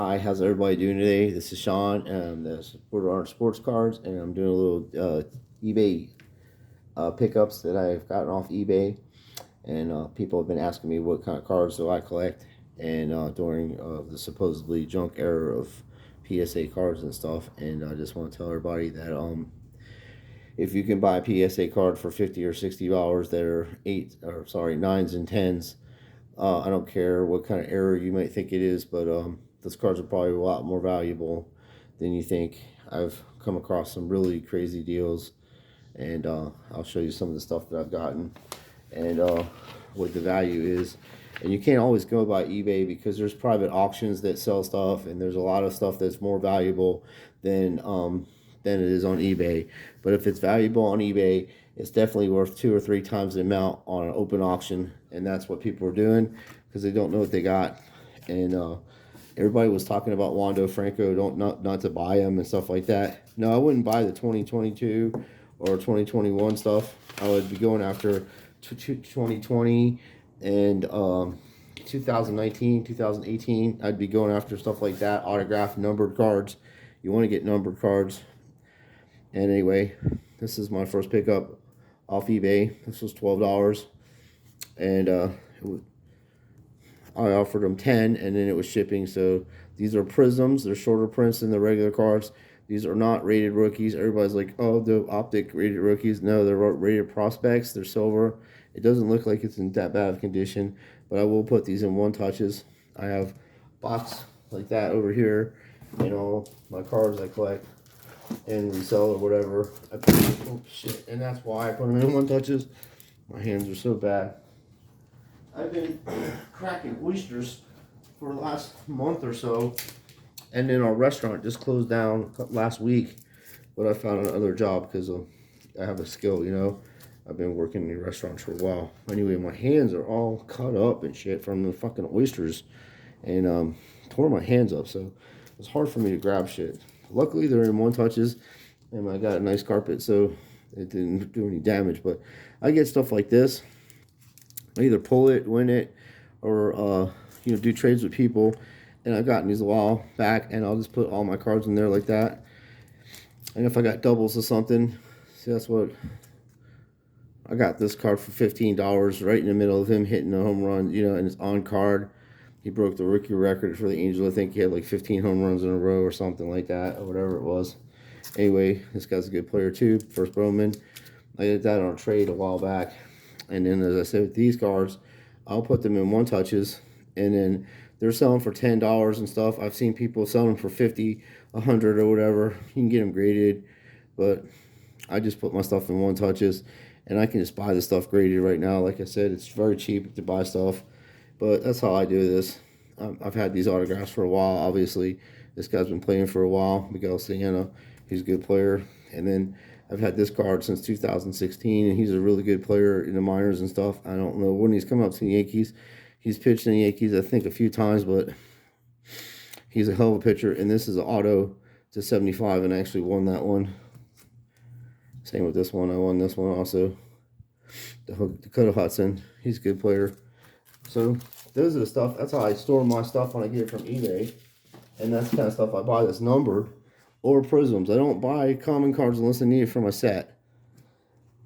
Hi, how's everybody doing today? This is Sean, and the supporter on sports cards, and I'm doing a little eBay pickups that I've gotten off eBay, and people have been asking me what kind of cards do I collect, and during the supposedly junk era of PSA cards and stuff, and I just want to tell everybody that if you can buy a PSA card for $50 or $60 that are nines and tens, I don't care what kind of error you might think it is, but those cards are probably a lot more valuable than you think. I've come across some really crazy deals, and I'll show you some of the stuff that I've gotten and what the value is. And you can't always go by eBay because there's private auctions that sell stuff, and there's a lot of stuff that's more valuable than it is on eBay. But if it's valuable on eBay, it's definitely worth 2 or 3 times the amount on an open auction, and that's what people are doing because they don't know what they got. And everybody was talking about Wander Franco, not to buy him and stuff like that. No, I wouldn't buy the 2022 or 2021 stuff. I would be going after 2020 and 2019, 2018. I'd be going after stuff like that, autographed, numbered cards. You want to get numbered cards. And anyway, this is my first pickup off eBay. This was $12, and I offered them 10, and then it was shipping. So these are prisms. They're shorter prints than the regular cards. These are not rated rookies. Everybody's like, oh, the optic rated rookies. No, they're rated prospects. They're silver. It doesn't look like it's in that bad of condition, but I will put these in one touches. I have a box like that over here, and all my cards I collect and resell or whatever. Oh shit! And that's why I put them in one touches. My hands are so bad. I've been cracking oysters for the last month or so, and then our restaurant just closed down last week. But I found another job because I have a skill, you know. I've been working in restaurants for a while. Anyway, my hands are all cut up and shit from the fucking oysters, and tore my hands up. So it's hard for me to grab shit. Luckily, they're in one touches, and I got a nice carpet, so it didn't do any damage. But I get stuff like this. I either pull it, win it, or do trades with people. And I've gotten these a while back, and I'll just put all my cards in there like that. And if I got doubles or something, see, that's what I got. This card for $15, right in the middle of him hitting a home run, and it's on card. He broke the rookie record for the Angels. I think he had like 15 home runs in a row or something like that, or whatever it was. Anyway, this guy's a good player too. First Bowman. I did that on a trade a while back. And then, as I said, with these cards, I'll put them in one touches. And then they're selling for $10 and stuff. I've seen people sell them for $50, $100 or whatever. You can get them graded. But I just put my stuff in one touches. And I can just buy the stuff graded right now. Like I said, it's very cheap to buy stuff. But that's how I do this. I've had these autographs for a while, obviously. This guy's been playing for a while, Miguel Siena. He's a good player. And then I've had this card since 2016, and he's a really good player in the minors and stuff. I don't know when he's come up to the Yankees. He's pitched in the Yankees, I think, a few times, but he's a hell of a pitcher. And this is an auto to 75, and I actually won that one. Same with this one. I won this one also. Dakota Hudson. He's a good player. So those are the stuff. That's how I store my stuff when I get it from eBay, and that's the kind of stuff I buy that's numbered or prisms. I don't buy common cards unless I need it for my set.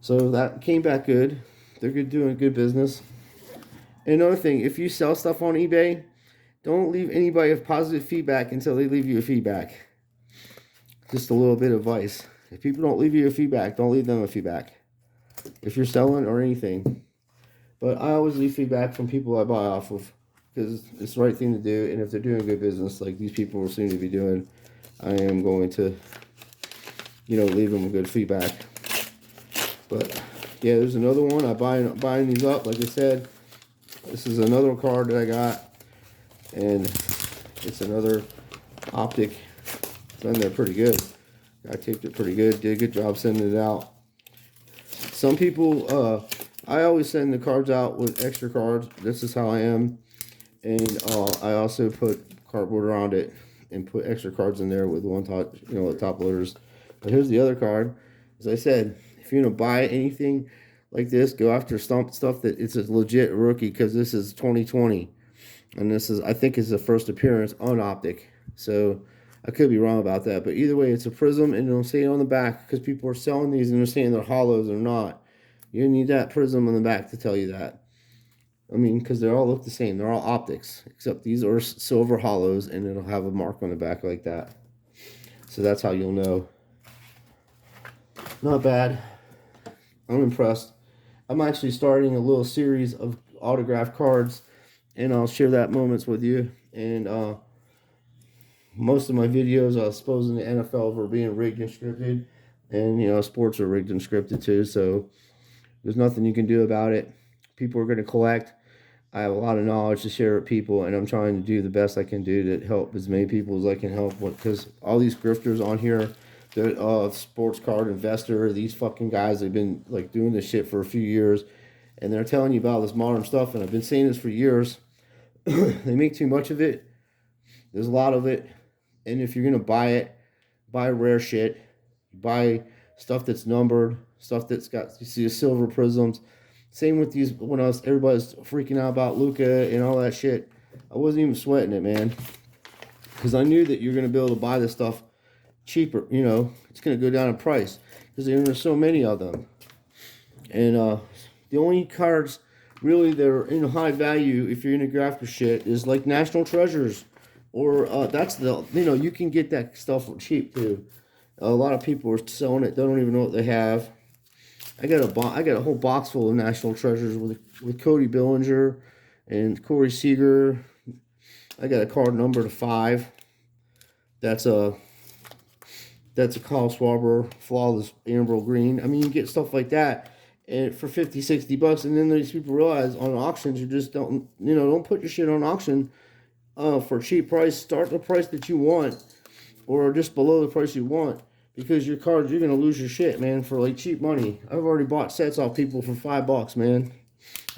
So that came back good. They're doing good business. And another thing, if you sell stuff on eBay, don't leave anybody with positive feedback until they leave you a feedback. Just a little bit of advice. If people don't leave you a feedback, don't leave them a feedback. If you're selling or anything. But I always leave feedback from people I buy off of because it's the right thing to do. And if they're doing good business like these people seem to be doing, I am going to, leave them good feedback. But yeah, there's another one. I'm buying these up. Like I said, this is another card that I got, and it's another optic. It's in there pretty good. I taped it pretty good. Did a good job sending it out. Some people, I always send the cards out with extra cards. This is how I am. And I also put cardboard around it and put extra cards in there with one top, with top loaders. But here's the other card. As I said, if you're going to buy anything like this, go after stuff that it's a legit rookie because this is 2020. And this is, I think, is the first appearance on optic. So I could be wrong about that, but either way, it's a prism, and it'll say it on the back because people are selling these and they're saying they're hollows. They're not. You need that prism on the back to tell you that. I mean, because they all look the same. They're all optics, except these are silver hollows, and it'll have a mark on the back like that. So that's how you'll know. Not bad. I'm impressed. I'm actually starting a little series of autographed cards, and I'll share that moments with you. And most of my videos, I was exposing the NFL for being rigged and scripted, and sports are rigged and scripted too. So there's nothing you can do about it. People are going to collect. I have a lot of knowledge to share with people, and I'm trying to do the best I can do to help as many people as I can help. Because all these grifters on here, the sports card investor, these fucking guys, they've been like doing this shit for a few years, and they're telling you about this modern stuff. And I've been saying this for years. They make too much of it. There's a lot of it, and if you're gonna buy it, buy rare shit. Buy stuff that's numbered, stuff that's got, you see, the silver prisms. Same with these, when everybody's freaking out about Luca and all that shit. I wasn't even sweating it, man. Because I knew that you're going to be able to buy this stuff cheaper. It's going to go down in price. Because there's so many of them. And the only cards really that are in high value, if you're into grafter shit, is like National Treasures. Or that's you can get that stuff for cheap too. A lot of people are selling it. They don't even know what they have. I got a whole box full of National Treasures with Cody Bellinger and Corey Seager. I got a card number to 5. That's a Kyle Schwarber flawless amber green. I mean, you get stuff like that and for $50-$60, and then these people realize on auctions you just don't put your shit on auction for a cheap price. Start the price that you want, or just below the price you want. Because your cards, you're gonna lose your shit, man, for like cheap money. I've already bought sets off people for $5, man.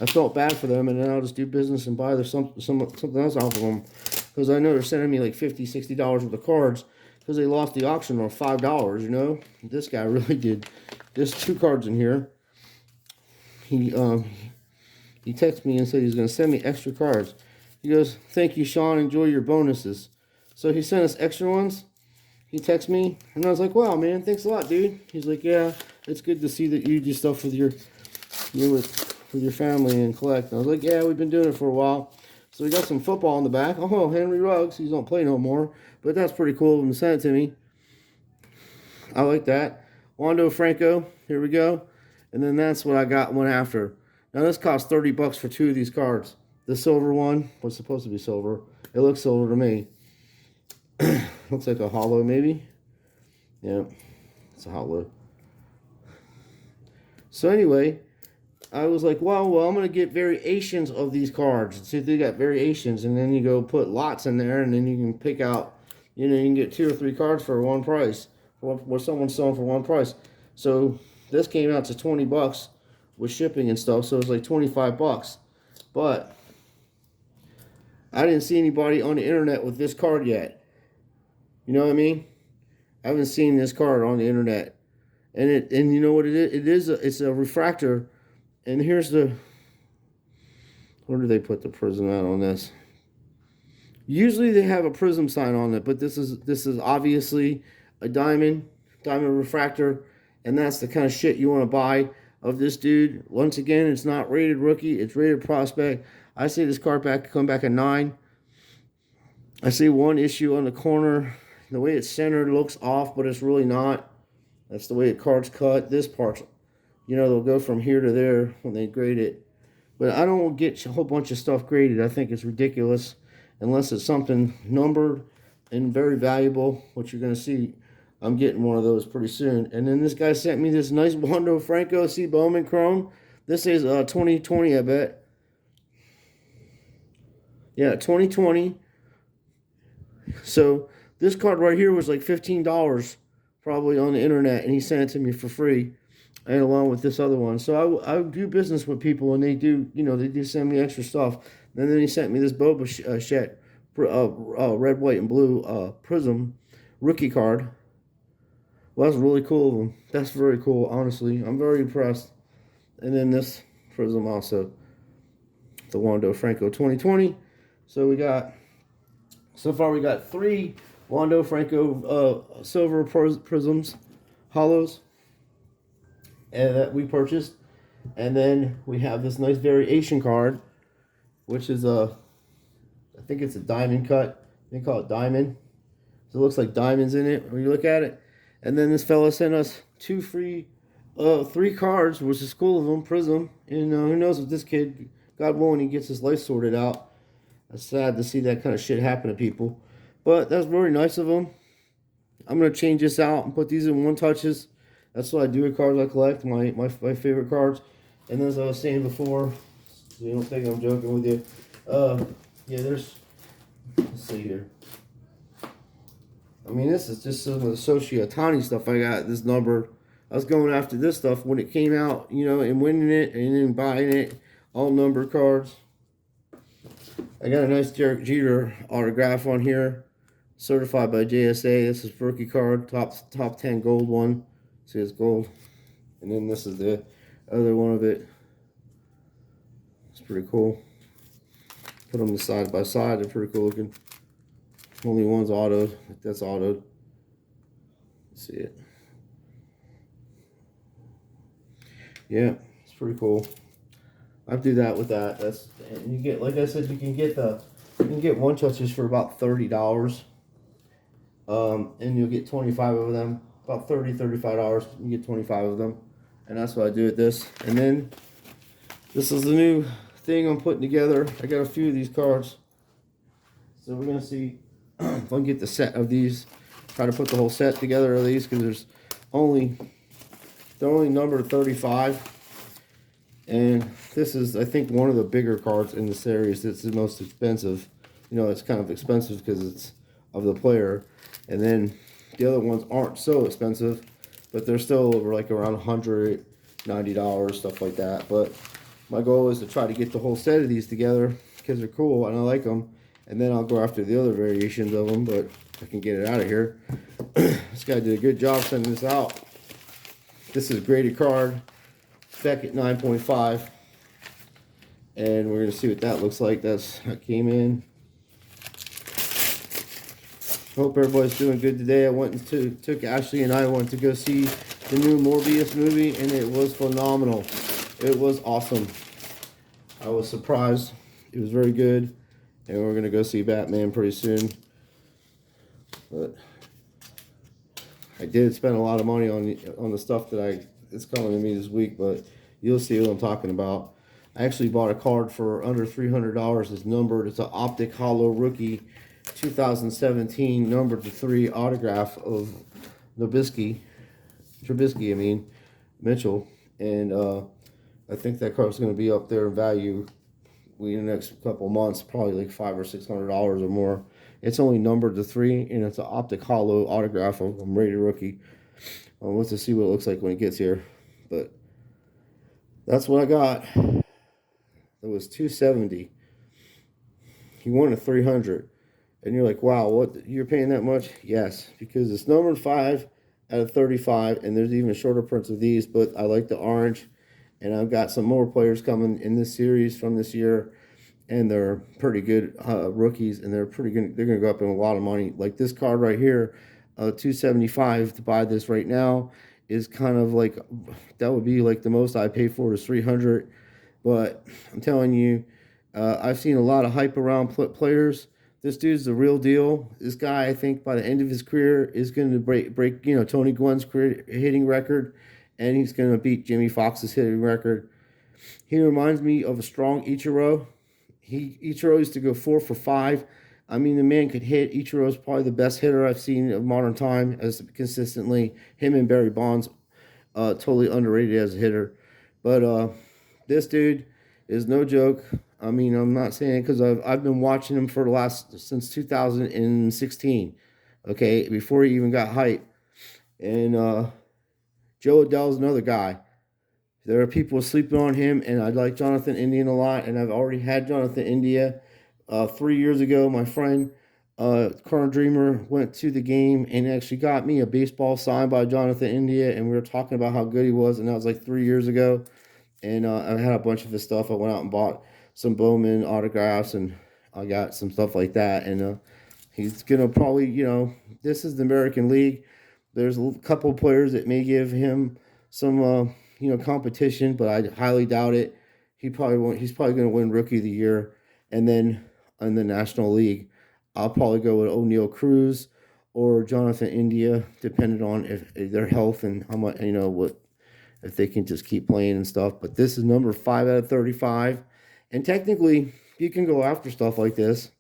I felt bad for them, and then I'll just do business and buy something else off of them, because I know they're sending me like $50-$60 worth of cards because they lost the auction on $5. This guy really did. There's 2 cards in here. He texted me and said he's gonna send me extra cards. He goes, "Thank you, Sean. Enjoy your bonuses." So he sent us extra ones. He texted me, and I was like, "Wow, man, thanks a lot, dude." He's like, "Yeah, it's good to see that you do stuff with your family and collect." And I was like, "Yeah, we've been doing it for a while." So we got some football in the back. Oh, Henry Ruggs, he don't play no more, but that's pretty cool of him to send it to me. I like that. Wander Franco, here we go. And then that's what I got one after. Now this cost $30 for 2 of these cards. The silver one was supposed to be silver. It looks silver to me. Looks like a hollow, maybe. Yeah, it's a hollow. So anyway, I was like, well, I'm going to get variations of these cards. See if they got variations. And then you go put lots in there, and then you can pick out, you can get 2 or 3 cards for one price. What someone's selling for one price. So this came out to $20 with shipping and stuff. So it was like $25. But I didn't see anybody on the internet with this card yet. You know what I mean? I haven't seen this card on the internet, and you know what it is? It's a refractor, and here's where do they put the prism out on this? Usually they have a prism sign on it, but this is obviously a diamond refractor, and that's the kind of shit you want to buy of this dude. Once again, it's not rated rookie; it's rated prospect. I see this card come back a 9. I see one issue on the corner. The way it's centered looks off, but it's really not. That's the way the card's cut. This part, they'll go from here to there when they grade it. But I don't get a whole bunch of stuff graded. I think it's ridiculous unless it's something numbered and very valuable, which you're going to see. I'm getting one of those pretty soon. And then this guy sent me this nice Wander Franco C. Bowman Chrome. This is 2020, I bet. Yeah, 2020. So this card right here was like $15 probably on the internet, and he sent it to me for free, and along with this other one. So I do business with people, and they do send me extra stuff. And then he sent me this Boba Fett red, white, and blue prism rookie card. Well, that's really cool of him. That's very cool, honestly. I'm very impressed. And then this prism also, the Wander Franco 2020. So we got So far, we got 3 Wander Franco silver prisms, hollows, and that we purchased. And then we have this nice variation card, which is I think it's a diamond cut. They call it diamond. So it looks like diamonds in it when you look at it. And then this fella sent us 2 free, 3 cards, which is cool of them, Prism. And who knows if this kid, God willing, he gets his life sorted out. It's sad to see that kind of shit happen to people. But that's very nice of him. I'm going to change this out and put these in one touches. That's what I do with cards I collect, my favorite cards. And as I was saying before, so you don't think I'm joking with you, yeah, there's, let's see here. I mean, this is just some of the Sochi Otani stuff I got, this number. I was going after this stuff when it came out, you know, and winning it and then buying it, all numbered cards. I got a nice Derek Jeter autograph on here, certified by JSA. This is rookie card, top 10 gold one. See, it's gold. And then this is the other one of it. It's pretty cool. Put them side by side. They're pretty cool looking. Only one's autoed. That's autoed. See it. Yeah, it's pretty cool. I do that with that. That's, and you get, like I said, you can get one touches for about $30. And you'll get 25 of them. About $35. You get 25 of them. And that's what I do with this. And then this is the new thing I'm putting together. I got a few of these cards. So we're gonna see if I can get the set of these. Try to put the whole set together of these because they're only numbered 35. And this is, I think, one of the bigger cards in the series. It's the most expensive. You know, it's kind of expensive because it's of the player. And then the other ones aren't so expensive, but they're still like around $190, stuff like that. But my goal is to try to get the whole set of these together because they're cool and I like them. And then I'll go after the other variations of them, but I can get it out of here. This guy did a good job sending this out. This is a graded card. Spec at 9.5, and we're gonna see what that looks like. That came in. Hope everybody's doing good today. Took Ashley and I went to go see the new Morbius movie, and it was phenomenal. It was awesome. I was surprised. It was very good, and we're gonna go see Batman pretty soon. But I did spend a lot of money on the stuff that it's coming to me this week, but you'll see what I'm talking about. I actually bought a card for under $300. It's numbered. It's an Optic Hollow Rookie 2017 numbered to 3 autograph of Trubisky, Mitchell. And I think that card's going to be up there in value in the next couple months, probably like $500 or $600 or more. It's only numbered to 3, and it's an Optic Hollow autograph of a rated rookie. Let's just see what it looks like when it gets here. But that's what I got. It was $270. He wanted $300. And you're like, wow, what? You're paying that much? Yes, because it's numbered 5 out of 35, and there's even shorter prints of these, but I like the orange. And I've got some more players coming in this series from this year, and they're pretty good rookies, and they're pretty good. They're going to go up in a lot of money. Like this card right here, $275 to buy this right now is kind of like, that would be like the most I pay for is $300. But I'm telling you, I've seen a lot of hype around players. This dude's the real deal. This guy, I think, by the end of his career, is going to break Tony Gwynn's career hitting record, and he's going to beat Jimmy Fox's hitting record. He reminds me of a strong Ichiro. Ichiro used to go 4 for 5. I mean, the man could hit. Ichiro's probably the best hitter I've seen of modern time, as consistently. Him and Barry Bonds, totally underrated as a hitter. But this dude is no joke. I mean, I'm not saying it because I've been watching him since 2016. Okay, before he even got hype. And Joe Adell's another guy. There are people sleeping on him, and I like Jonathan Indian a lot, and I've already had Jonathan India. 3 years ago, my friend, Current Dreamer, went to the game and actually got me a baseball signed by Jonathan India, and we were talking about how good he was, and that was like 3 years ago. And I had a bunch of his stuff. I went out and bought some Bowman autographs, and I got some stuff like that. And He's gonna probably, this is the American League. There's a couple of players that may give him some, competition, but I highly doubt it. He probably won't. He's probably gonna win Rookie of the Year, and then in the National League, I'll probably go with O'Neal Cruz or Jonathan India, depending on if their health and how much, what, if they can just keep playing and stuff. But this is number 5 out of 35, and technically you can go after stuff like this.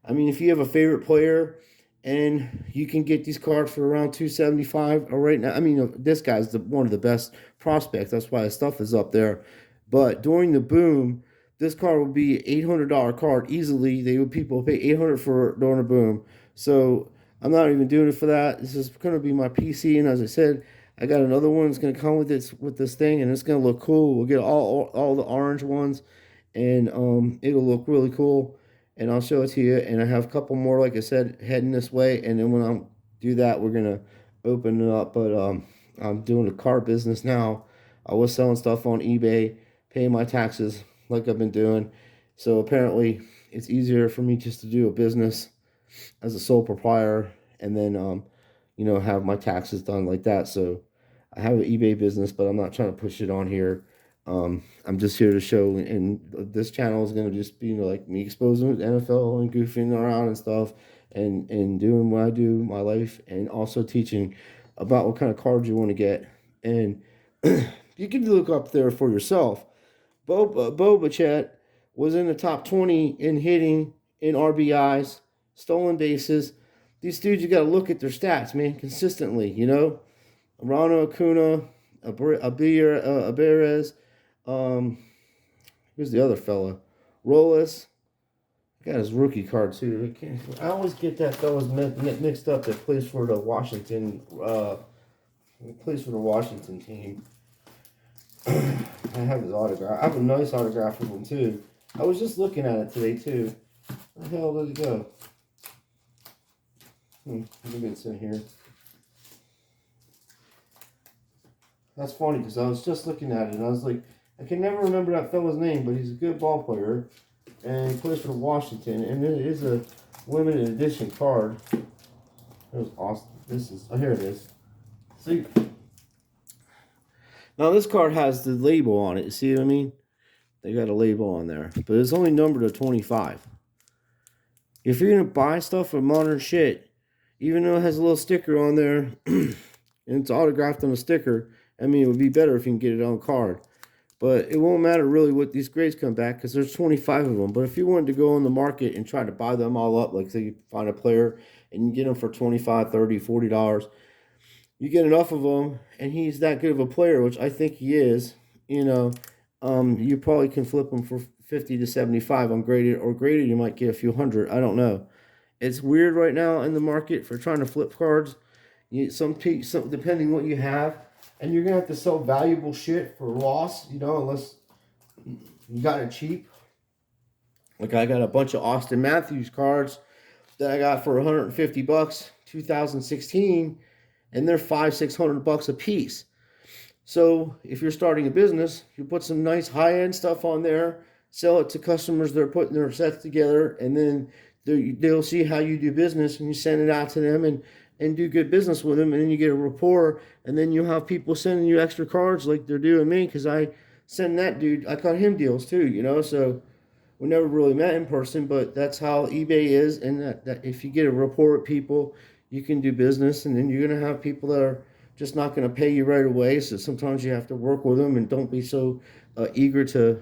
I mean, if you have a favorite player and you can get these cards for around 275 or right now, I mean, this guy's one of the best prospects. That's why his stuff is up there. But during the boom, this card would be $800 card easily. People pay 800 for during the boom. So I'm not even doing it for that. This is going to be my PC, and as I said, I got another one that's going to come with this thing, and it's going to look cool. We'll get all the orange ones, and it'll look really cool. And I'll show it to you. And I have a couple more, like I said, heading this way. And then when I do that, we're gonna open it up. But I'm doing a car business now. I was selling stuff on eBay, paying my taxes like I've been doing. So apparently, it's easier for me just to do a business as a sole proprietor, and then have my taxes done like that. So I have an eBay business, but I'm not trying to push it on here. I'm just here to show, and this channel is going to just be like me exposing the NFL and goofing around and stuff, and doing what I do in my life, and also teaching about what kind of cards you want to get. And you can look up there for yourself. Bobachet was in the top 20 in hitting, in RBIs, stolen bases. These dudes, you got to look at their stats, man, consistently. Rano Acuna, Aberes. Who's the other fella? Rollis. Got his rookie card too. I always get that fella's mixed up. That plays for the Washington. Plays for the Washington team. I have his autograph. I have a nice autograph of him too. I was just looking at it today too. Where the hell did it go? Maybe it's in here. That's funny because I was just looking at it and I was like, I can never remember that fella's name, but he's a good ball player, and he plays for Washington. And it is a limited edition card. It was awesome. Here it is. See, now this card has the label on it. You see what I mean? They got a label on there, but it's only numbered to 25. If you're gonna buy stuff for modern shit, even though it has a little sticker on there and it's autographed on a sticker, I mean, it would be better if you can get it on card. But it won't matter really what these grades come back because there's 25 of them. But if you wanted to go on the market and try to buy them all up, like say you find a player and you get them for $25, $30, $40, you get enough of them and he's that good of a player, which I think he is, you probably can flip them for 50 to 75 on graded, or graded you might get a few hundred. I don't know. It's weird right now in the market for trying to flip cards. Some depending what you have. And you're going to have to sell valuable shit for loss, unless you got it cheap. Like I got a bunch of Austin Matthews cards that I got for $150, 2016, and they're $500-600 a piece. So if you're starting a business, you put some nice high-end stuff on there, sell it to customers that are putting their sets together, and then they'll see how you do business, and you send it out to them, and do good business with them, and then you get a rapport, and then you have people sending you extra cards like they're doing me, because I send that dude, I cut him deals too, so we never really met in person, but that's how eBay is, and that if you get a rapport with people, you can do business, and then you're going to have people that are just not going to pay you right away, so sometimes you have to work with them, and don't be so eager to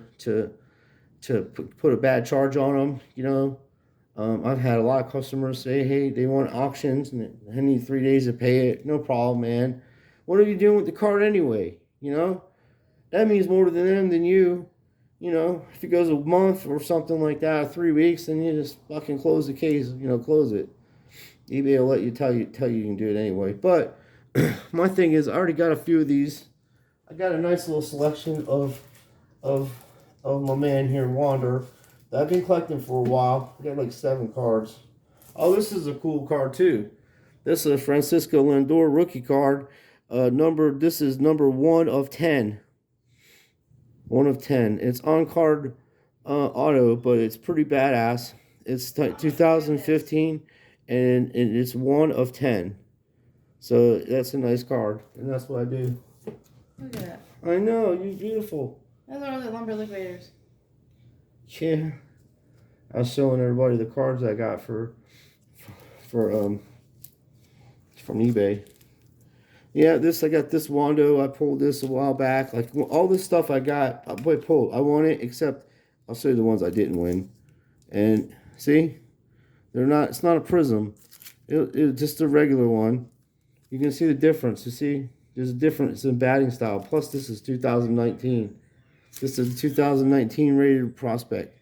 put a bad charge on them, I've had a lot of customers say, hey, they want auctions and I need 3 days to pay it. No problem, man. What are you doing with the card anyway? That means more to them than you. If it goes a month or something like that, 3 weeks, then you just fucking close the case, close it. eBay will let you tell you can do it anyway. But my thing is, I already got a few of these. I got a nice little selection of my man here, Wander. I've been collecting for a while. I got like 7 cards. Oh, this is a cool card too. This is a Francisco Lindor rookie card. This is number 1 of 10. 1 of 10. It's on card auto, but it's pretty badass. It's 2015, and it's 1 of 10. So that's a nice card, and that's what I do. Look at that. I know, you're beautiful. Those are all the lumber liquidators. Yeah, I was showing everybody the cards I got for from eBay. Yeah, I got this Wando. I pulled this a while back. Like all this stuff I got, I pulled. I won it, except I'll show you the ones I didn't win. And see, they're not. It's not a prism. It's just a regular one. You can see the difference. You see, there's a difference in batting style. Plus, this is 2019. This is a 2019 rated prospect.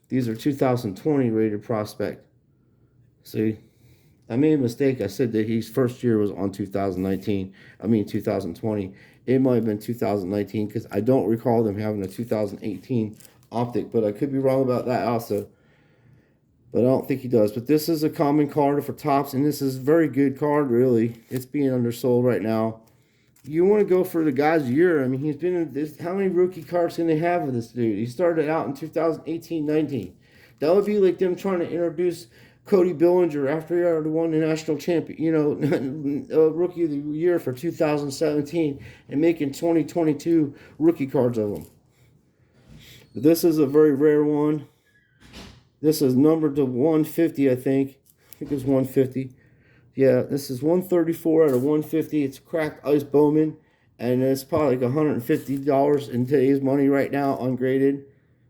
These are 2020 rated prospect. See, I made a mistake. I said that his first year was on 2019. I mean 2020. It might have been 2019 because I don't recall them having a 2018 optic, but I could be wrong about that also. But I don't think he does. But this is a common card for Topps, and this is a very good card, really. It's being undersold right now. You want to go for the guy's year. I mean, he's been in this. How many rookie cards can they have with this dude? He started out in 2018-19. That would be like them trying to introduce Cody Bellinger after he already won the national champion, rookie of the year for 2017, and making 2022 rookie cards of him. But this is a very rare one. This is numbered to 150, I think. I think it's 150. Yeah, this is 134 out of 150. It's a cracked ice Bowman, and it's probably like $150 in today's money right now, ungraded.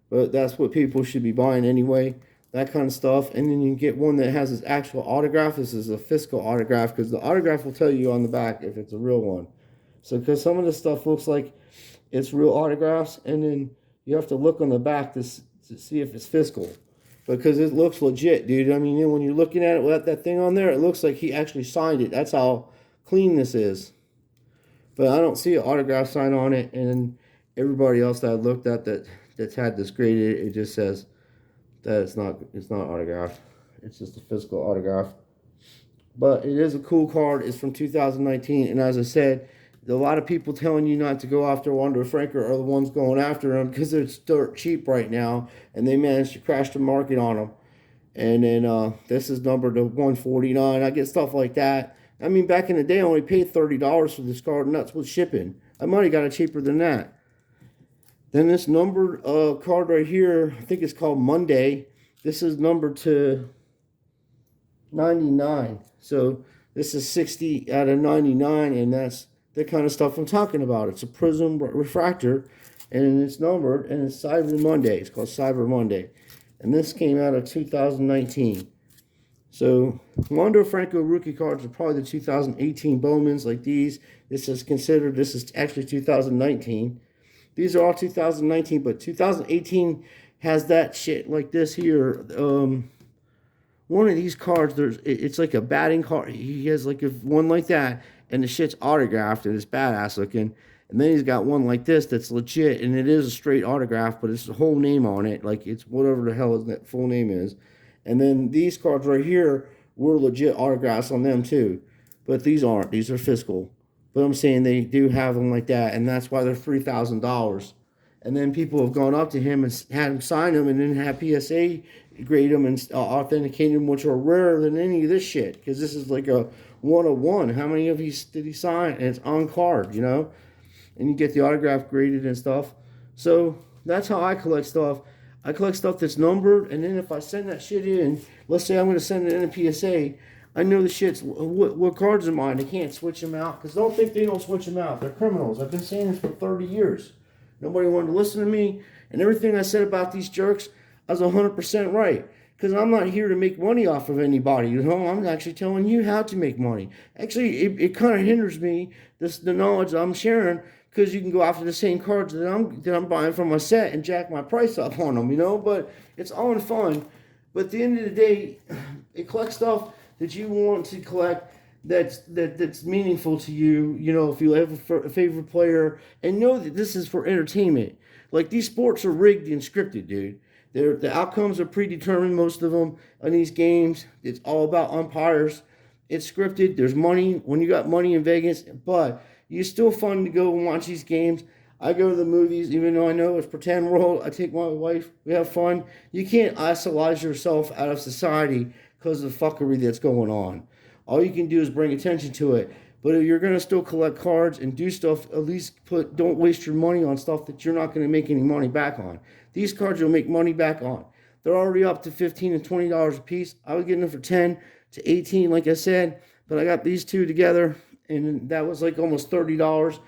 But that's what people should be buying anyway. That kind of stuff. And then you can get one that has his actual autograph. This is a physical autograph because the autograph will tell you on the back if it's a real one. So because some of this stuff looks like it's real autographs, and then you have to look on the back to see if it's physical. Because it looks legit, dude. I mean, when you're looking at it with that thing on there, it looks like he actually signed it. That's how clean this is. But I don't see an autograph sign on it. And everybody else that I looked at that's had this graded, it just says that it's not autographed. It's just a physical autograph. But it is a cool card. It's from 2019. And as I said, a lot of people telling you not to go after Wander Franco are the ones going after him because they're dirt cheap right now, and they managed to crash the market on them. And then this is numbered to 149. I get stuff like that. I mean, back in the day, I only paid $30 for this card, and that's with shipping. I might have got it cheaper than that. Then this numbered card right here, I think it's called Monday. This is numbered to 99. So this is 60 out of 99, and that's the kind of stuff I'm talking about. It's a prism refractor, and it's numbered, and it's Cyber Monday. It's called Cyber Monday. And this came out of 2019. So Wander Franco rookie cards are probably the 2018 Bowmans like these. This is actually 2019. These are all 2019, but 2018 has that shit like this here. One of these cards, it's like a batting card. He has like one like that, and the shit's autographed, and it's badass looking. And then he's got one like this that's legit, and it is a straight autograph, but it's the whole name on it. Like, it's whatever the hell that full name is. And then these cards right here were legit autographs on them, too. But these aren't. These are physical. But I'm saying they do have them like that, and that's why they're $3,000. And then people have gone up to him and had him sign them, and then have PSA grade them and authenticate them, which are rarer than any of this shit. Because this is like a 1-of-1. How many of these did he sign? And it's on card, you know? And you get the autograph graded and stuff. So that's how I collect stuff. I collect stuff that's numbered, and then if I send that shit in, let's say I'm going to send it in a PSA, I know the shit's, what cards are mine. They can't switch them out, because don't think they don't switch them out. They're criminals. I've been saying this for 30 years. Nobody wanted to listen to me, and everything I said about these jerks, I was 100% right. Because I'm not here to make money off of anybody, you know. I'm actually telling you how to make money. Actually, it kind of hinders me, the knowledge I'm sharing, because you can go after the same cards that I'm buying from my set and jack my price up on them, you know. But it's all in fun. But at the end of the day, it collects stuff that you want to collect that's meaningful to you. You know, if you have a favorite player, and know that this is for entertainment. Like, these sports are rigged and scripted, dude. The outcomes are predetermined, most of them, on these games. It's all about umpires. It's scripted. There's money when you got money in Vegas, but it's still fun to go and watch these games. I go to the movies, even though I know it's pretend world. I take my wife. We have fun. You can't isolate yourself out of society because of the fuckery that's going on. All you can do is bring attention to it. But if you're gonna still collect cards and do stuff, at least don't waste your money on stuff that you're not gonna make any money back on. These cards you'll make money back on. They're already up to $15 and $20 a piece. I was getting them for 10 to 18, like I said, but I got these two together, and that was like almost $30.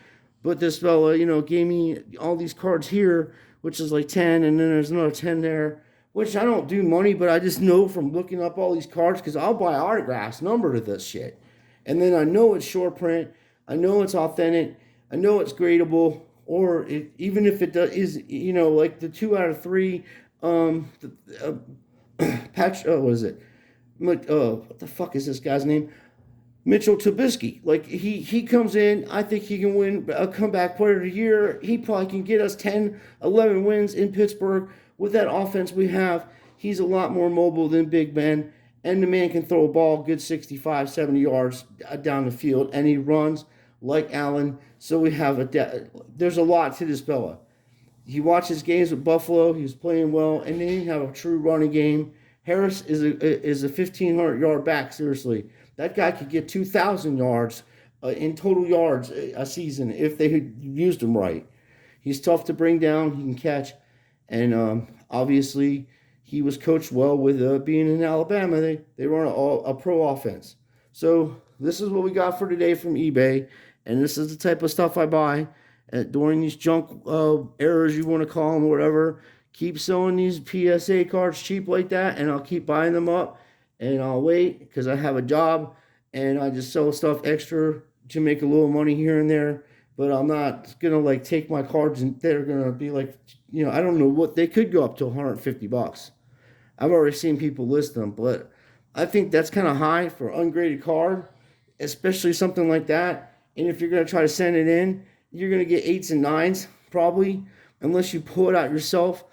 But this fella, gave me all these cards here, which is like 10, and then there's another 10 there, which I don't do money, but I just know from looking up all these cards, because I'll buy autographs numbered to this shit. And then I know it's short print, I know it's authentic, I know it's gradable, or even if it is, like the 2 out of 3, patch, what is it? What the fuck is this guy's name? Mitchell Trubisky. Like, he comes in, I think he can win a comeback player of the year. He probably can get us 10, 11 wins in Pittsburgh with that offense we have. He's a lot more mobile than Big Ben, and the man can throw a ball good 65, 70 yards down the field, and he runs like Allen. So we have there's a lot to this fella. He watches games with Buffalo. He was playing well, and they didn't have a true running game. Harris is a 1,500-yard back, seriously. That guy could get 2,000 yards in total yards a season if they had used him right. He's tough to bring down. He can catch. And obviously, he was coached well with being in Alabama. They run a pro offense. So this is what we got for today from eBay. And this is the type of stuff I buy during these junk errors, you want to call them, or whatever. Keep selling these PSA cards cheap like that, and I'll keep buying them up. And I'll wait because I have a job and I just sell stuff extra to make a little money here and there. But I'm not going to take my cards and they're going to be like, I don't know what, they could go up to $150. I've already seen people list them, but I think that's kind of high for an ungraded card, especially something like that. And if you're going to try to send it in, you're going to get 8s and 9s probably, unless you pull it out yourself.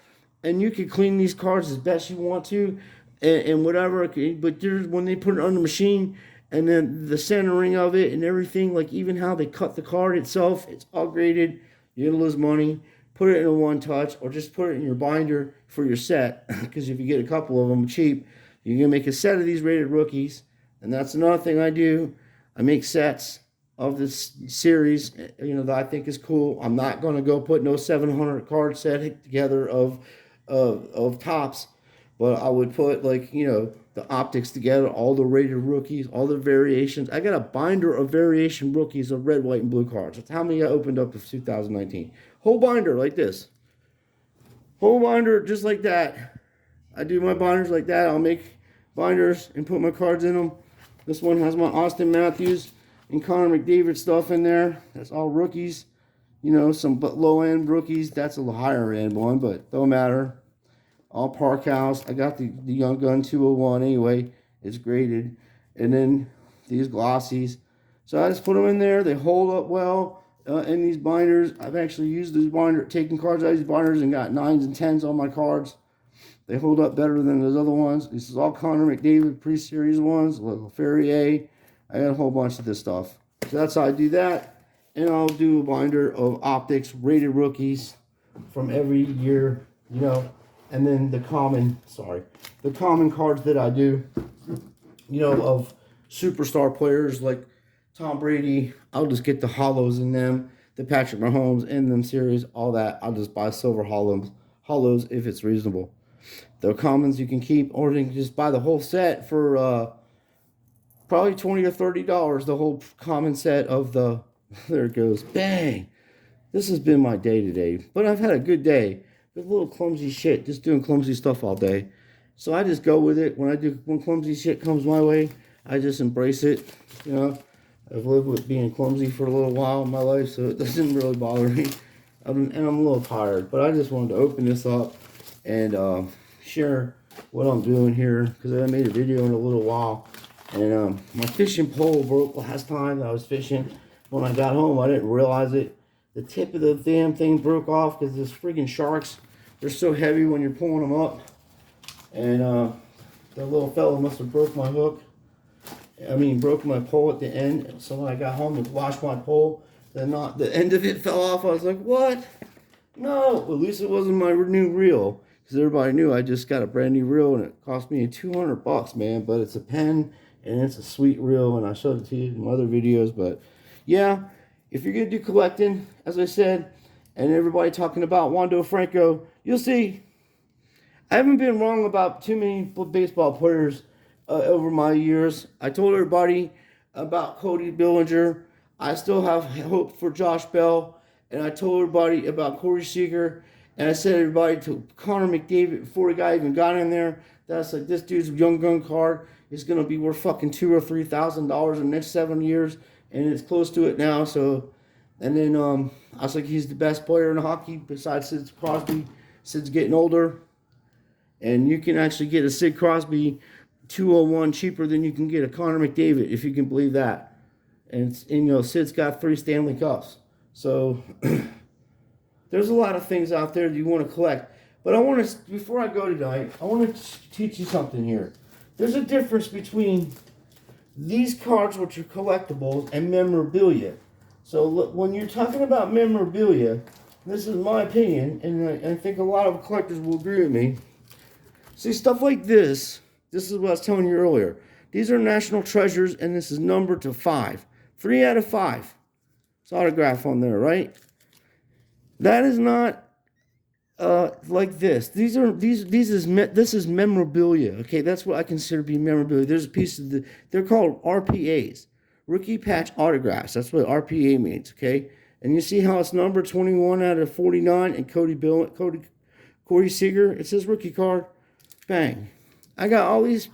And you can clean these cards as best you want to. And whatever, but when they put it on the machine, and then the centering of it and everything, like even how they cut the card itself, it's all graded. You're gonna lose money. Put it in a one touch, or just put it in your binder for your set. Because if you get a couple of them cheap, you're gonna make a set of these rated rookies, and that's another thing I do. I make sets of this series, that I think is cool. I'm not gonna go put no 700 card set together of tops. But I would put, the optics together, all the rated rookies, all the variations. I got a binder of variation rookies of red, white, and blue cards. That's how many I opened up of 2019. Whole binder like this. Whole binder just like that. I do my binders like that. I'll make binders and put my cards in them. This one has my Austin Matthews and Connor McDavid stuff in there. That's all rookies. Some low-end rookies. That's a higher-end one, but don't matter. All Park House. I got the Young Gun 201 anyway. It's graded. And then these glossies. So I just put them in there. They hold up well in these binders. I've actually used these binders, taking cards out of these binders and got 9s and 10s on my cards. They hold up better than those other ones. This is all Connor McDavid pre-series ones. Little Ferrier. I got a whole bunch of this stuff. So that's how I do that. And I'll do a binder of optics, rated rookies from every year, And then the common cards that I do, of superstar players like Tom Brady, I'll just get the hollows in them, the Patrick Mahomes in them series, all that. I'll just buy silver hollows if it's reasonable. The commons you can keep, or you can just buy the whole set for probably $20 or $30. The whole common set of the, there it goes, bang. This has been my day today, but I've had a good day. With little clumsy shit, just doing clumsy stuff all day. So I just go with it. When clumsy shit comes my way, I just embrace it. I've lived with being clumsy for a little while in my life, so it doesn't really bother me. And I'm a little tired, but I just wanted to open this up and share what I'm doing here, because I made a video in a little while. And my fishing pole broke last time I was fishing. When I got home, I didn't realize it. The tip of the damn thing broke off because those freaking sharks, they're so heavy when you're pulling them up. And that little fella must have broke my hook. Broke my pole at the end. So when I got home to wash my pole, the end of it fell off. I was like, what? No, at least it wasn't my new reel. because everybody knew I just got a brand new reel and it cost me $200, man. But it's a pen and it's a sweet reel, and I showed it to you in my other videos. But yeah, if you're gonna do collecting, as I said, and everybody talking about Wander Franco, you'll see I haven't been wrong about too many baseball players over my years. I told everybody about Cody Bellinger. I still have hope for Josh Bell. And I told everybody about Corey Seager. And I said everybody to Connor McDavid before the guy even got in there. That's like, this dude's young gun card is going to be worth fucking $2,000 or $3,000 in the next 7 years. And it's close to it now. So, and then I was like, he's the best player in hockey besides Sid Crosby. Sid's getting older. And you can actually get a Sid Crosby 201 cheaper than you can get a Connor McDavid, if you can believe that. And you know, Sid's got 3 Stanley Cups. So there's a lot of things out there that you want to collect. But I want to, before I go tonight, I want to teach you something here. There's a difference between these cards, which are collectibles, and memorabilia. So look, when you're talking about memorabilia, this is my opinion, and I think a lot of collectors will agree with me. See, stuff like this is what I was telling you earlier. These are national treasures, and this is numbered to 5. 3 out of 5. It's autograph on there, right? That is not like this. This is memorabilia. Okay, that's what I consider to be memorabilia. There's a piece of they're called RPAs, rookie patch autographs. That's what RPA means. Okay, and you see how it's numbered 21 out of 49, and Corey Seager. It says rookie card. Bang. I got all these.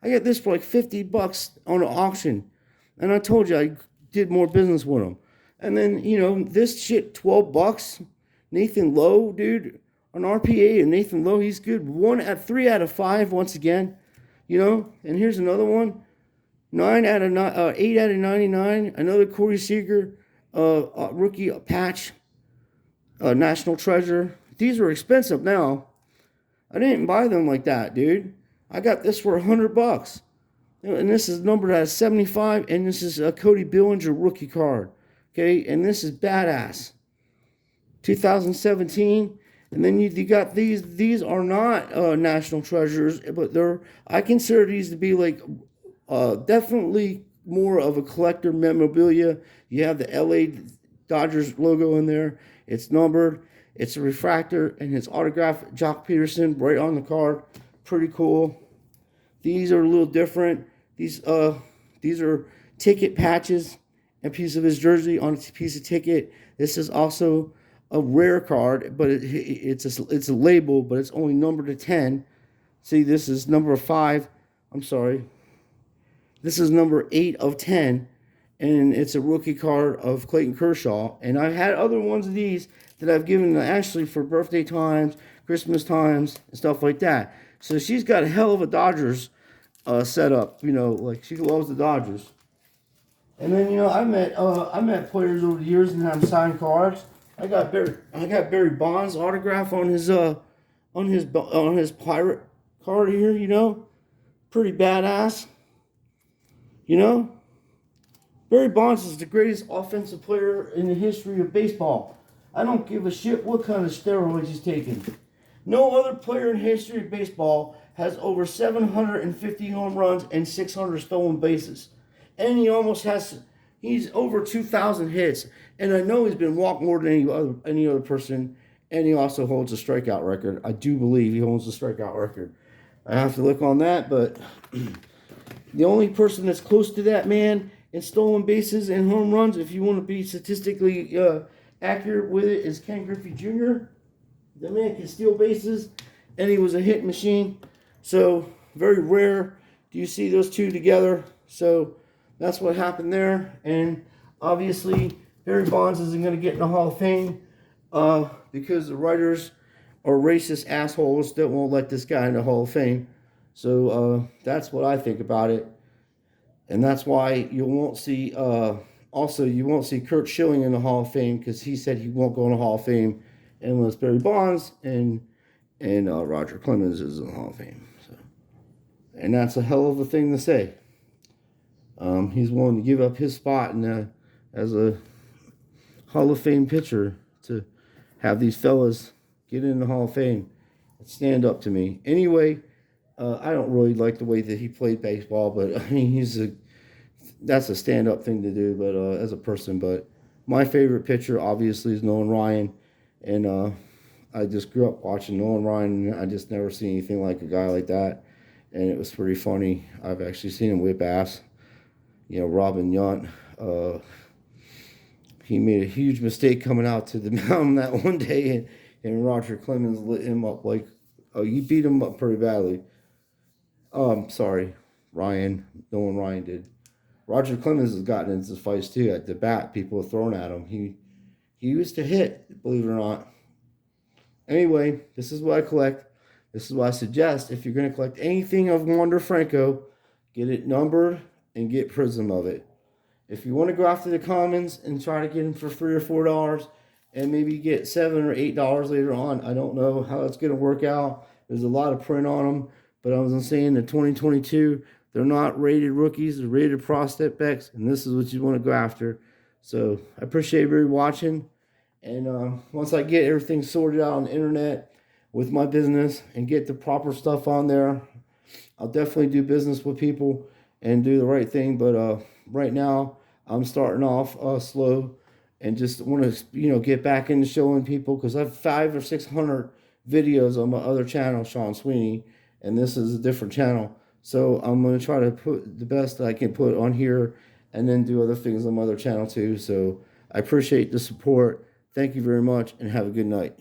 I got this for like $50 on an auction, and I told you I did more business with them. And then, you know, this shit, $12. Nathan Lowe, dude, on RPA, and Nathan Lowe, he's good. 3 out of 5 once again, you know. And here's another one, 8 out of 99. Another Corey Seager, rookie patch, national treasure. These are expensive now. I didn't buy them like that, dude. I got this for $100. And this is numbered at 75, and this is a Cody Bellinger rookie card. Okay, and this is badass. 2017. And then you got these. These are not national treasures, but I consider these to be like definitely more of a collector memorabilia. You have the LA Dodgers logo in there. It's numbered. It's a refractor, and it's autographed Jock Peterson right on the card. Pretty cool. These are a little different. These are ticket patches, a piece of his jersey on a piece of ticket. This is also a rare card, but it's a label, but it's only numbered to 10. See, this is number 5. I'm sorry. This is number 8 of 10, and it's a rookie card of Clayton Kershaw. And I've had other ones of these that I've given to Ashley for birthday times, Christmas times, and stuff like that. So she's got a hell of a Dodgers setup. You know, like she loves the Dodgers. And then, you know, I met players over the years and had them sign cards. I got Barry Bonds autograph on his pirate card here. You know, pretty badass. You know, Barry Bonds is the greatest offensive player in the history of baseball. I don't give a shit what kind of steroids he's taking. No other player in history of baseball has over 750 home runs and 600 stolen bases. And he's over 2,000 hits. And I know he's been walked more than any other person. And he also holds a strikeout record. I do believe he holds a strikeout record. I have to look on that, but the only person that's close to that man in stolen bases and home runs, if you want to be statistically accurate with it, is Ken Griffey Jr. The man can steal bases, and he was a hit machine. So, very rare do you see those two together. So, that's what happened there. And obviously, Barry Bonds isn't going to get in the Hall of Fame because the writers are racist assholes that won't let this guy in the Hall of Fame. So, that's what I think about it. And that's why you won't see, you won't see Kurt Schilling in the Hall of Fame because he said he won't go in the Hall of Fame unless Barry Bonds and Roger Clemens is in the Hall of Fame. So, and that's a hell of a thing to say. He's willing to give up his spot as a Hall of Fame pitcher to have these fellas get in the Hall of Fame. stand up to me. Anyway, I don't really like the way that he played baseball, but I mean, that's a stand up thing to do. But as a person, but my favorite pitcher obviously is Nolan Ryan, and I just grew up watching Nolan Ryan. And I just never seen anything like a guy like that, and it was pretty funny. I've actually seen him whip ass. Robin Yount. He made a huge mistake coming out to the mound that one day, and Roger Clemens lit him up like, oh, you beat him up pretty badly. Sorry, Ryan. No one Ryan did. Roger Clemens has gotten into fights too at the bat. People are throwing at him. He used to hit, believe it or not. Anyway, this is what I collect. This is what I suggest. If you're going to collect anything of Wander Franco, get it numbered and get Prism of it. If you want to go after the commons and try to get them for $3 or $4 and maybe get $7 or $8 later on, I don't know how it's going to work out. There's a lot of print on them, but I was saying in 2022, they're not rated rookies, they're rated prospects, and this is what you want to go after. So I appreciate everybody watching. And once I get everything sorted out on the internet with my business and get the proper stuff on there, I'll definitely do business with people and do the right thing. But right now, I'm starting off slow and just want to, get back into showing people because I have 500 or 600 videos on my other channel, Sean Sweeney, and this is a different channel. So I'm going to try to put the best I can put on here and then do other things on my other channel too. So I appreciate the support. Thank you very much and have a good night.